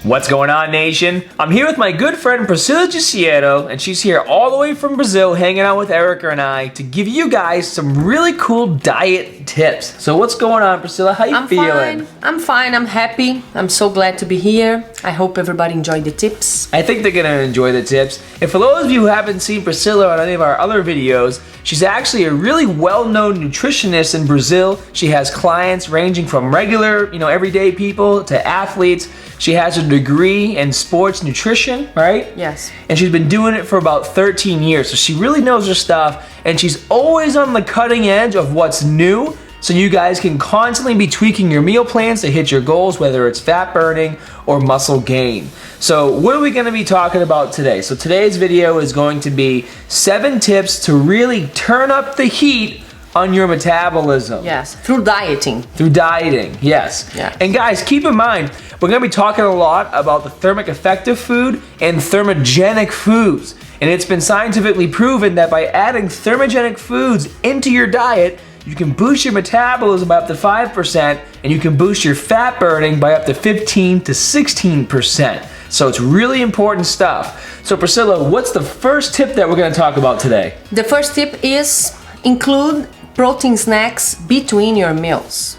What's going on, nation? I'm here with my good friend Priscila Diciero, and she's here all the way from Brazil hanging out with Erica and I to give you guys some really cool diet tips. So what's going on, Priscila? How you feeling? I'm fine. I'm happy. I'm so glad to be here. I hope everybody enjoyed the tips. I think they're going to enjoy the tips. And for those of you who haven't seen Priscila on any of our other videos, she's actually a really well-known nutritionist in Brazil. She has clients ranging from regular, everyday people to athletes. She has a degree in sports nutrition, right? Yes. And she's been doing it for about 13 years. So she really knows her stuff, and she's always on the cutting edge of what's new. So you guys can constantly be tweaking your meal plans to hit your goals, whether it's fat burning or muscle gain. So what are we gonna be talking about today? So today's video is going to be 7 tips to really turn up the heat on your metabolism. Yes, through dieting. Through dieting, yes. Yeah. And guys, keep in mind, we're gonna be talking a lot about the thermic effect of food and thermogenic foods. And it's been scientifically proven that by adding thermogenic foods into your diet, you can boost your metabolism by up to 5%, and you can boost your fat burning by up to 15 to 16%. So it's really important stuff. So Priscila, what's the first tip that we're gonna talk about today? The first tip is include protein snacks between your meals.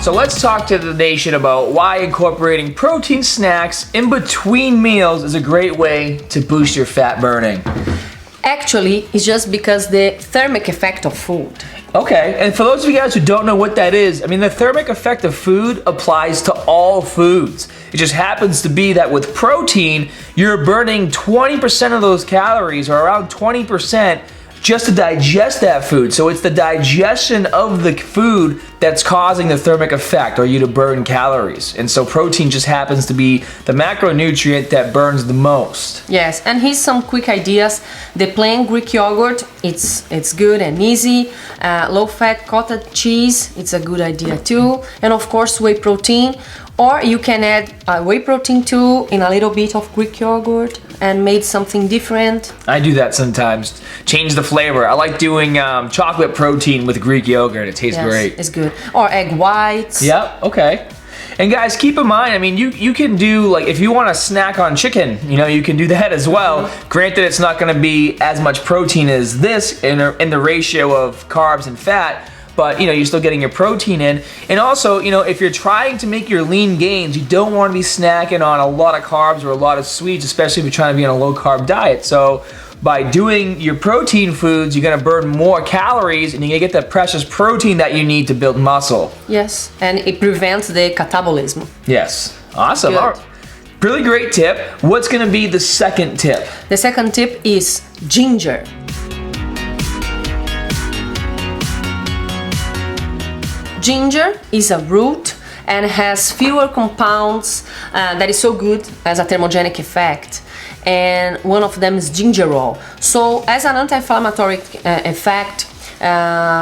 So let's talk to the nation about why incorporating protein snacks in between meals is a great way to boost your fat burning. Actually, it's just because the thermic effect of food. Okay, and for those of you guys who don't know what that is, the thermic effect of food applies to all foods. It just happens to be that with protein, you're burning 20% of those calories, or around 20%, just to digest that food. So it's the digestion of the food that's causing the thermic effect, or you to burn calories. And so protein just happens to be the macronutrient that burns the most. Yes, and here's some quick ideas. The plain Greek yogurt, it's good and easy. Low-fat cottage cheese, it's a good idea too. And of course, whey protein. Or you can add whey protein too in a little bit of Greek yogurt and make something different. I do that sometimes. Change the flavor. I like doing chocolate protein with Greek yogurt. It tastes great. It's good. Or egg whites. Yep, okay. And guys, keep in mind, you can do, like, if you want to snack on chicken, you can do that as well. Mm-hmm. Granted, it's not going to be as much protein as this in the ratio of carbs and fat, but you're still getting your protein in. And also, if you're trying to make your lean gains, you don't want to be snacking on a lot of carbs or a lot of sweets, especially if you're trying to be on a low carb diet. So by doing your protein foods, you're gonna burn more calories, and you're gonna get that precious protein that you need to build muscle. Yes, and it prevents the catabolism. Yes, awesome. Good. All right. Really great tip. What's gonna be the second tip? The second tip is ginger. Ginger is a root and has fewer compounds that is so good as a thermogenic effect. And one of them is gingerol. So as an anti-inflammatory effect,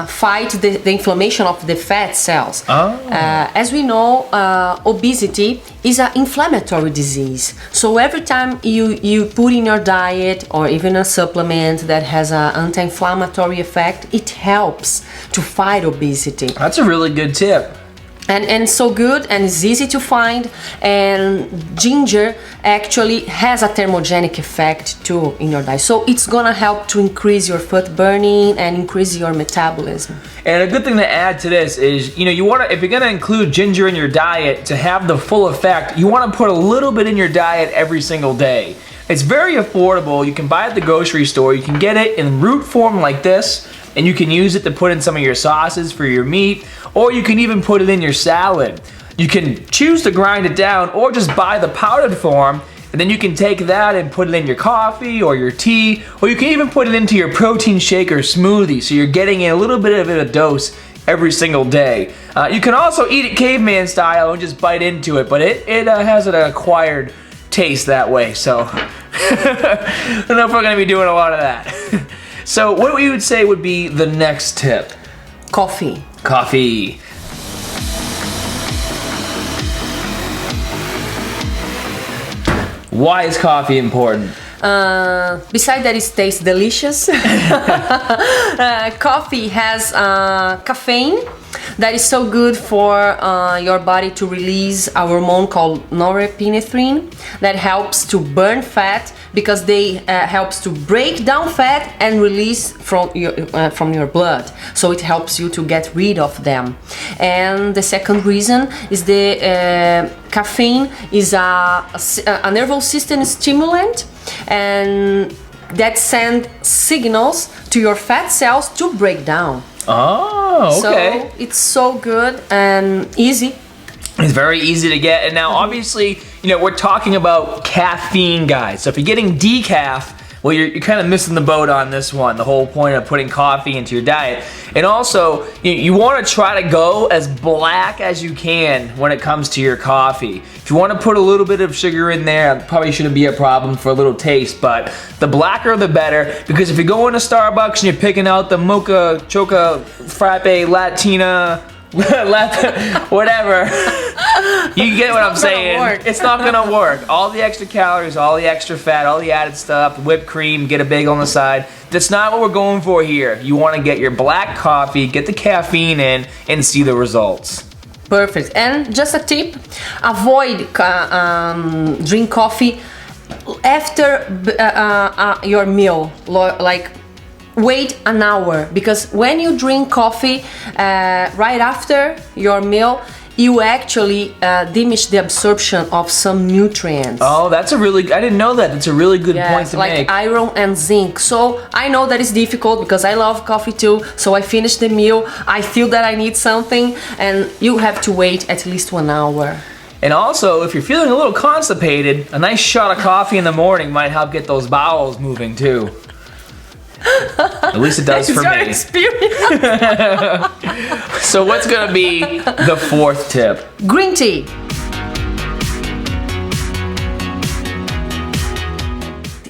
fight the inflammation of the fat cells. Oh. As we know, obesity is an inflammatory disease. So every time you put in your diet or even a supplement that has an anti-inflammatory effect, it helps to fight obesity. That's a really good tip. And so good, and it's easy to find, and ginger actually has a thermogenic effect too in your diet. So it's gonna help to increase your fat burning and increase your metabolism. And a good thing to add to this is, you wanna, if you're gonna include ginger in your diet to have the full effect, you wanna put a little bit in your diet every single day. It's very affordable. You can buy it at the grocery store. You can get it in root form like this, and you can use it to put in some of your sauces for your meat, or you can even put it in your salad. You can choose to grind it down or just buy the powdered form, and then you can take that and put it in your coffee or your tea, or you can even put it into your protein shake or smoothie, so you're getting a little bit of a dose every single day. You can also eat it caveman style and just bite into it, but it has an acquired taste that way, so I don't know if we're gonna be doing a lot of that. So what we would say would be the next tip? Coffee. Coffee. Why is coffee important? Besides that it tastes delicious, coffee has caffeine, that is so good for your body to release a hormone called norepinephrine that helps to burn fat because they helps to break down fat and release from your blood. So it helps you to get rid of them. And the second reason is the caffeine is a nervous system stimulant, and that send signals to your fat cells to break down. Oh, okay. So it's so good and easy. It's very easy to get. And now, obviously, we're talking about caffeine, guys. So if you're getting decaf, well, you're kind of missing the boat on this one. The whole point of putting coffee into your diet. And also, you want to try to go as black as you can when it comes to your coffee. If you want to put a little bit of sugar in there, it probably shouldn't be a problem for a little taste, but the blacker the better, because if you go into Starbucks and you're picking out the mocha, choca, frappe, latina, whatever, you get what I'm saying. It's not gonna work. All the extra calories, all the extra fat, all the added stuff, whipped cream, get a bagel on the side. That's not what we're going for here. You want to get your black coffee, get the caffeine in, and see the results. Perfect. And just a tip, avoid drink coffee after your meal, like wait an hour, because when you drink coffee right after your meal, you actually diminish the absorption of some nutrients. Oh, I didn't know that. That's a really good point to make. Like iron and zinc. So I know that is difficult because I love coffee too. So I finish the meal, I feel that I need something, and you have to wait at least 1 hour. And also, if you're feeling a little constipated, a nice shot of coffee in the morning might help get those bowels moving too. At least it does for me. So what's gonna be the fourth tip? Green tea.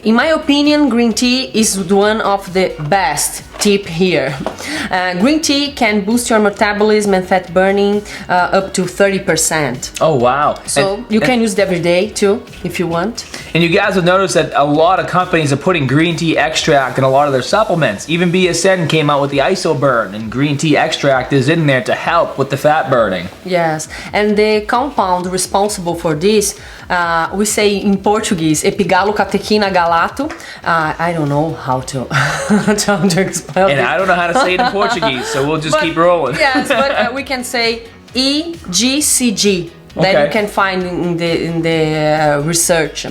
In my opinion, green tea is one of the best tip here. Green tea can boost your metabolism and fat burning up to 30%. Oh wow. So you can use it every day too, if you want. And you guys will notice that a lot of companies are putting green tea extract in a lot of their supplements. Even BSN came out with the isoburn, and green tea extract is in there to help with the fat burning. Yes, and the compound responsible for this, we say in Portuguese, epigalocatequina galato. I don't know how to explain. And I don't know how to say it in Portuguese, so we'll just keep rolling. Yes, but we can say EGCG that you can find in the research.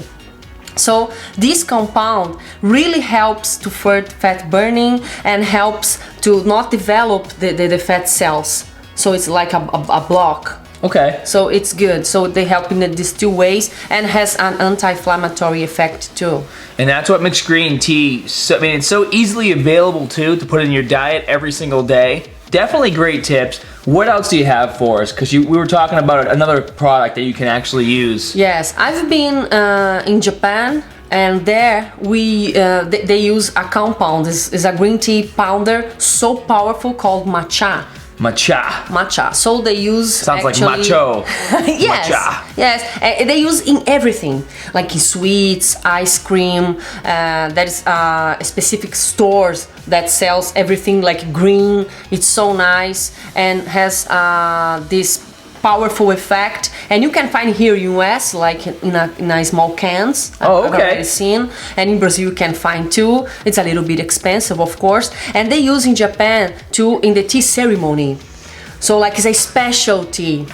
So this compound really helps to fat burning and helps to not develop the fat cells. So it's like a block. Okay. So it's good. So they help in these two ways and has an anti-inflammatory effect too. And that's what makes green tea, it's so easily available too to put in your diet every single day. Definitely great tips. What else do you have for us? Because we were talking about another product that you can actually use. Yes, I've been in Japan, and there they use a compound. It's a green tea powder so powerful called matcha. Matcha. So they use sounds like macho. Yes. Matcha. Yes. They use in everything, like in sweets, ice cream. There's specific stores that sells everything like green. It's so nice and has this powerful effect, and you can find here in US like in a small cans. Oh, okay. I've already seen, and in Brazil you can find too. It's a little bit expensive, of course, and they use in Japan too in the tea ceremony. So like it's a special tea.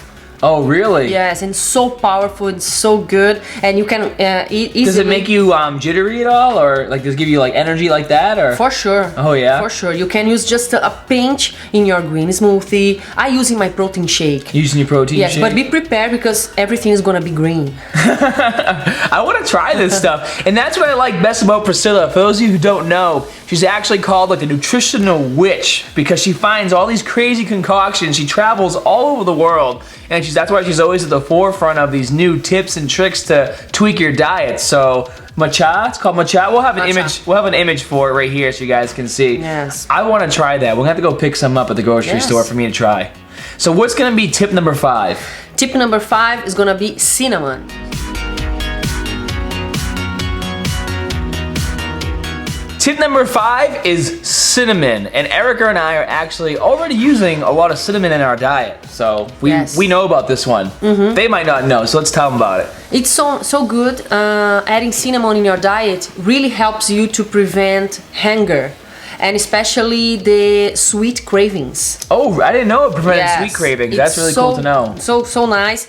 Oh, really? Yes, and so powerful and so good, and you can eat easily. Does it make you jittery at all, or like does it give you like energy like that, or? For sure. Oh yeah. For sure, you can use just a pinch in your green smoothie. I use in my protein shake. Using your protein shake. Yes, but be prepared because everything is gonna be green. I want to try this stuff, and that's what I like best about Priscila. For those of you who don't know, she's actually called like the nutritional witch because she finds all these crazy concoctions. She travels all over the world, and that's why she's always at the forefront of these new tips and tricks to tweak your diet. So matcha, it's called matcha. We'll have an image. We'll have an image for it right here so you guys can see. Yes. I want to try that. We'll have to go pick some up at the grocery store for me to try. So what's gonna be tip number 5? Tip number 5 is gonna be cinnamon. Tip number 5 is cinnamon, and Erica and I are actually already using a lot of cinnamon in our diet, so we know about this one. They might not know, so let's tell them about it. It's so good. Adding cinnamon in your diet really helps you to prevent hunger, and especially the sweet cravings. Oh, I didn't know it prevented sweet cravings. That's really cool to know. So nice.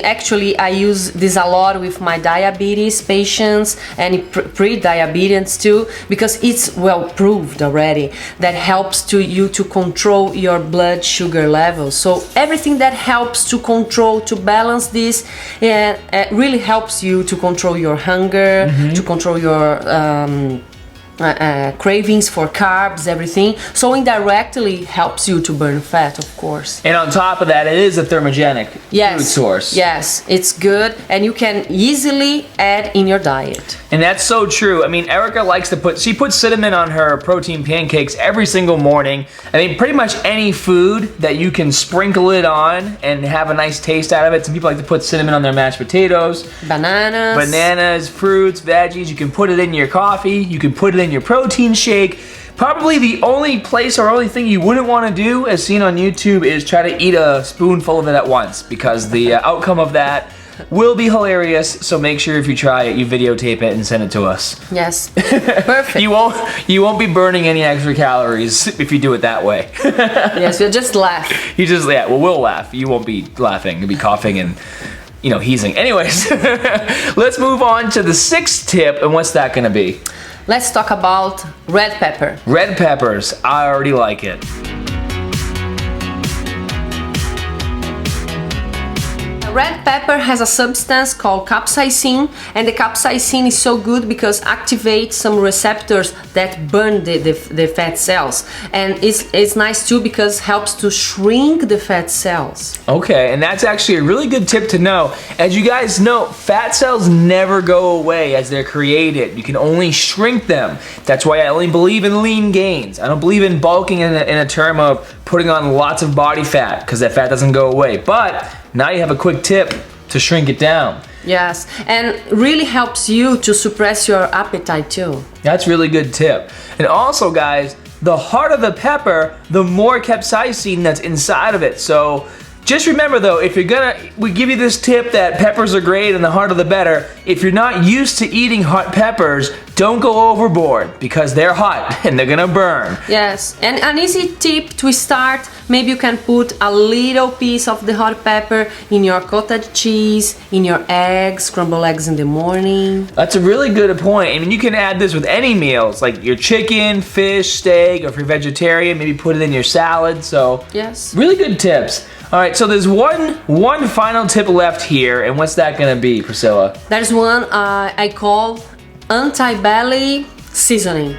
Actually, I use this a lot with my diabetes patients and pre-diabetes too, because it's well proved already that helps you to control your blood sugar levels. So everything that helps to control, to balance this, really helps you to control your hunger, to control your cravings for carbs, everything. So indirectly helps you to burn fat, of course. And on top of that, it is a thermogenic food source. Yes, it's good, and you can easily add in your diet. And that's so true. I mean, Erica likes to she puts cinnamon on her protein pancakes every single morning. I mean, pretty much any food that you can sprinkle it on and have a nice taste out of it. Some people like to put cinnamon on their mashed potatoes. Bananas, fruits, veggies. You can put it in your coffee. You can put it in your protein shake. Probably the only place or only thing you wouldn't want to do, as seen on YouTube, is try to eat a spoonful of it at once, because the outcome of that will be hilarious. So make sure if you try it, you videotape it and send it to us. Yes, perfect. You won't be burning any extra calories if you do it that way. Yes, you'll just laugh. Well, we'll laugh. You won't be laughing. You'll be coughing and heezing. Anyways, let's move on to the 6th tip, and what's that going to be? Let's talk about red pepper. Red peppers. I already like it. Red pepper has a substance called capsaicin, and the capsaicin is so good because activates some receptors that burn the fat cells, and it's nice too because helps to shrink the fat cells. Okay, and that's actually a really good tip to know. As you guys know, fat cells never go away as they're created. You can only shrink them. That's why I only believe in lean gains. I don't believe in bulking in a term of putting on lots of body fat, because that fat doesn't go away. But now you have a quick tip to shrink it down. Yes, and really helps you to suppress your appetite too. That's a really good tip. And also, guys, the harder the pepper, the more capsaicin that's inside of it. So just remember though, if we give you this tip that peppers are great and the harder the better. If you're not used to eating hot peppers, don't go overboard, because they're hot and they're gonna burn. Yes, and an easy tip to start, maybe you can put a little piece of the hot pepper in your cottage cheese, in your eggs, scrambled eggs in the morning. That's a really good point. I mean, you can add this with any meals, like your chicken, fish, steak, or if you're vegetarian, maybe put it in your salad. So yes, really good tips. All right, so there's one final tip left here, and what's that gonna be, Priscilla? There's one I call antibelly seasoning.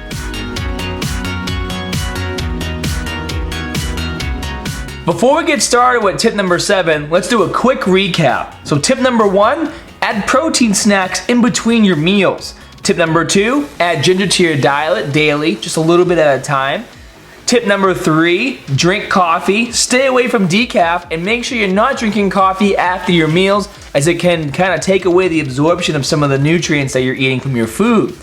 Before we get started with tip number 7, let's do a quick recap. So tip number 1, add protein snacks in between your meals. Tip number 2, add ginger to your diet daily, just a little bit at a time. Tip number 3, drink coffee. Stay away from decaf, and make sure you're not drinking coffee after your meals, as it can kind of take away the absorption of some of the nutrients that you're eating from your food.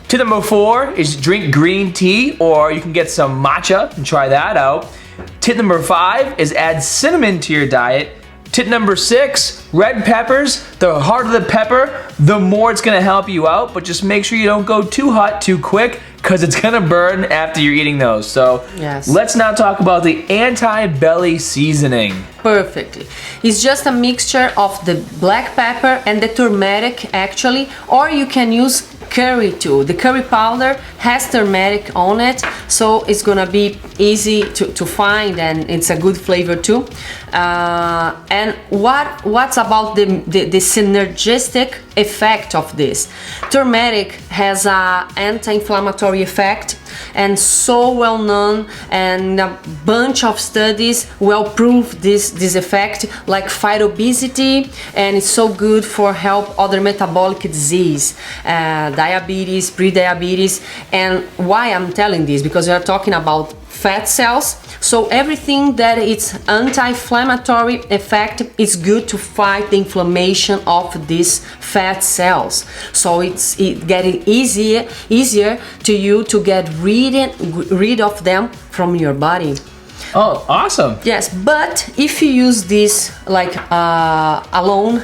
Tip number 4 is drink green tea, or you can get some matcha and try that out. Tip number 5 is add cinnamon to your diet. Tip number 6, red peppers. The harder the pepper, the more it's gonna help you out, but just make sure you don't go too hot too quick, because it's gonna burn after you're eating those. So yes, let's now talk about the anti-belly seasoning. Perfectly. It's just a mixture of the black pepper and the turmeric actually, or you can use curry too. The curry powder has turmeric on it, so it's gonna be easy to find, and it's a good flavor too. And what's about the synergistic effect of this? Turmeric has an anti-inflammatory effect, and so well known, and a bunch of studies well prove this effect, like fight obesity, and it's so good for help other metabolic disease, diabetes, pre-diabetes. And why I'm telling this, because we are talking about fat cells. So everything that it's anti-inflammatory effect is good to fight the inflammation of these fat cells. So it's getting easier to you to get rid of them from your body. Oh, awesome. Yes, but if you use this like alone,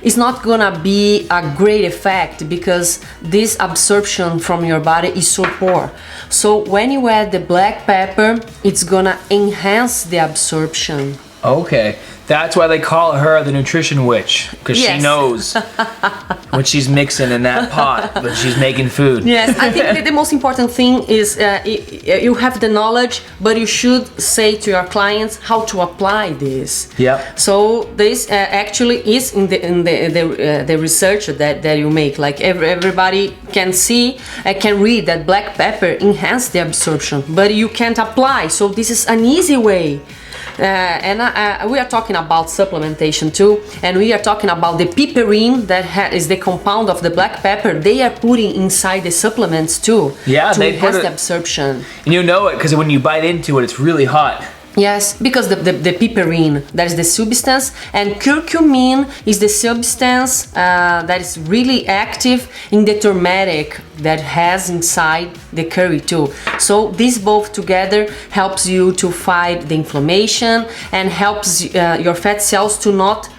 it's not gonna be a great effect because this absorption from your body is so poor. So when you add the black pepper, it's gonna enhance the absorption. Okay, that's why they call her the nutrition witch, because Yes. she knows what she's mixing in that pot, but she's making food. Yes, I think that the most important thing is you have the knowledge, but you should say to your clients how to apply this. Yep. So this actually is in the research that you make. Like everybody can see, can read that black pepper enhances the absorption, but you can't apply. So this is an easy way. And we are talking about supplementation too, and we are talking about the piperine that is the compound of the black pepper. They are putting inside the supplements too, Yeah, to they put enhance it- the absorption. And you know it because when you bite into it, it's really hot. Yes, because the piperine, that is the substance, and curcumin is the substance that is really active in the turmeric that has inside the curry too. So these both together helps you to fight the inflammation and helps your fat cells to not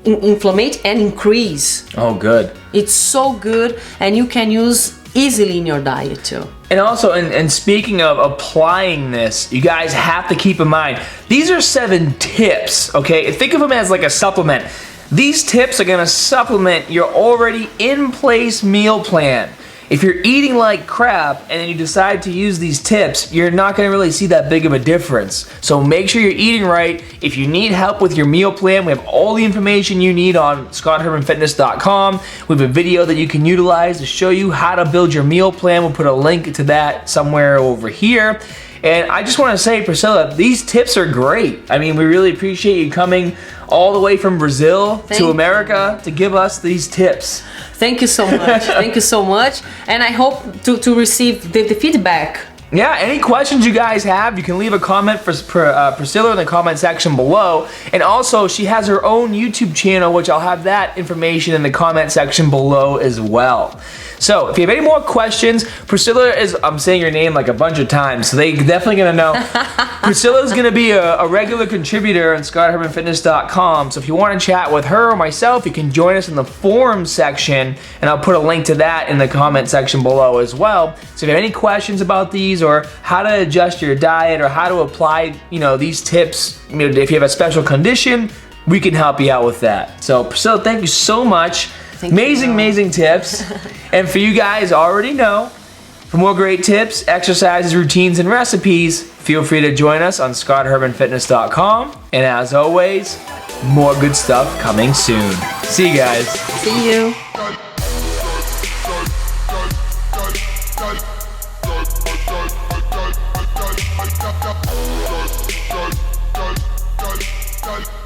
inflammate and increase. Oh, good. It's so good, and you can use easily in your diet too. And also, and speaking of applying this, you guys have to keep in mind, these are 7 tips, okay? Think of them as like a supplement. These tips are gonna supplement your already in place meal plan. If you're eating like crap and then you decide to use these tips, you're not gonna really see that big of a difference. So make sure you're eating right. If you need help with your meal plan, we have all the information you need on ScottHermanFitness.com. We have a video that you can utilize to show you how to build your meal plan. We'll put a link to that somewhere over here. And I just want to say, Priscilla, these tips are great. I mean, we really appreciate you coming all the way from Brazil to America to give us these tips. Thank you so much. Thank you so much. And I hope to receive the feedback. Yeah, any questions you guys have, you can leave a comment for Priscilla in the comment section below. And also, she has her own YouTube channel, which I'll have that information in the comment section below as well. So, if you have any more questions, Priscilla is, I'm saying your name like a bunch of times, so they definitely gonna know. Priscilla is gonna be a regular contributor on ScottHermanFitness.com, so if you wanna chat with her or myself, you can join us in the forums section, and I'll put a link to that in the comment section below as well. So if you have any questions about these, or how to adjust your diet, or how to apply, these tips, if you have a special condition, we can help you out with that. So Priscilla, thank you so much. Amazing tips. And for you guys already know, for more great tips, exercises, routines, and recipes, feel free to join us on ScottHermanFitness.com. And as always, more good stuff coming soon. See you guys. See you. Got